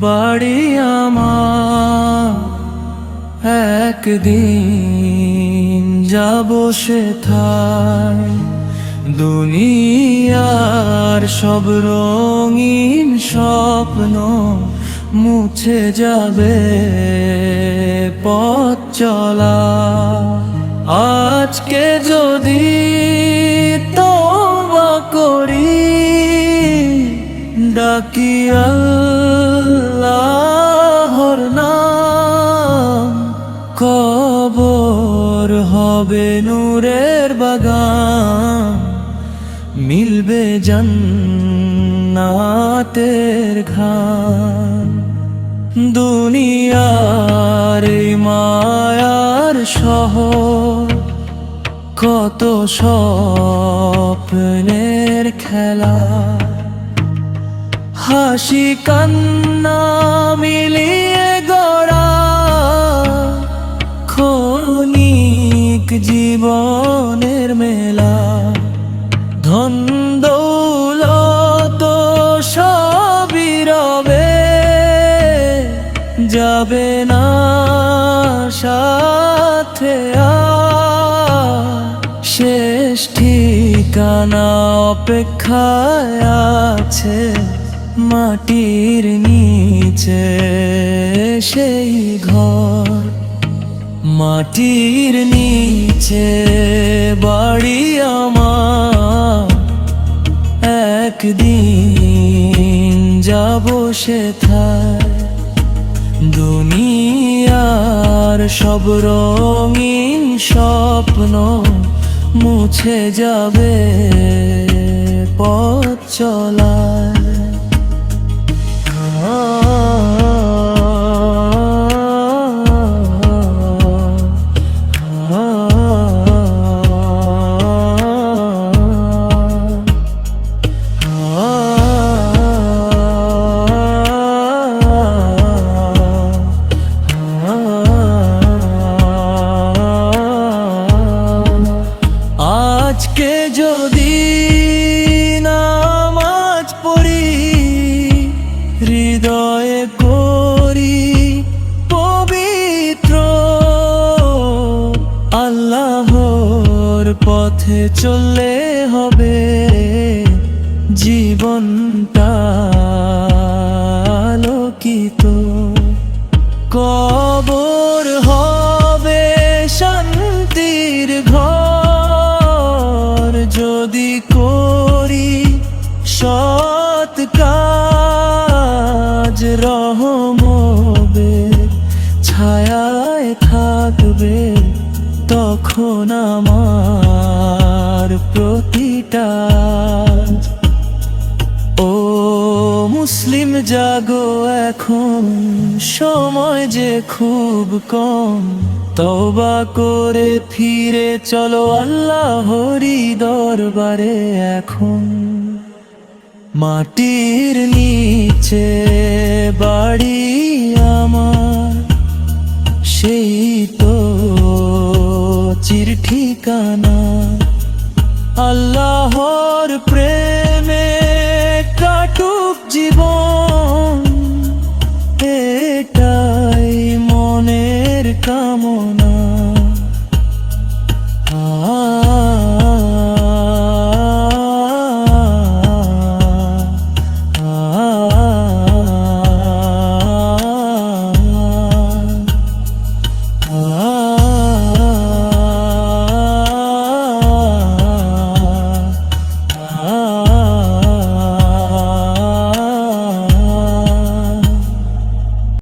বাড়ি আমার, একদিন যাব সেথায়। দুনিয়ার সব রঙিন স্বপ্ন মুছে যাবে পথ চলা। আজকে যদি তওবা করি, ডাকি আল্লাহর নাম, কবর হবে নূরের বাগান, মিলবে জান্নাতের ঘ্রাণ। দুনিয়ার এই মায়ার শহর, কত স্বপ্নের খেলা, হাসি কান্না মিলিয়ে গড়া ক্ষণিক জীবনের মেলা। ধন দৌলত সবই রবে, যাবে না সাথে আর। শেষ ঠিকানা অপেক্ষায় আছে মাটির নিচে সেই ঘর। মাটির নিচে বাড়ি আমার, একদিন যাব সেথায়। দুনিয়ার সব রঙিন স্বপ্ন মুছে যাবে পথ চলায়। আজকে যদি নামাজ পড়ি, হৃদয়ে করি পবিত্র, আল্লাহর পথে চললে হবে জীবনটা আলোকিত। কবর হবে শান্তির ঘর, যদি করি সৎ কাজ। রহমতের ছায়ায় থাকবে তখন আমার প্রতিটা। ও মুসলিম জাগো, এখন সময় যে খুব কম। তওবা করে ফিরে চলো আল্লাহরি দরবারে এখন। মাটির নিচে বাড়ি আমার, সেই তো চির ঠিকানা। আল্লাহর প্রেমে কাটুক জীবন, এটাই মনের কামনা।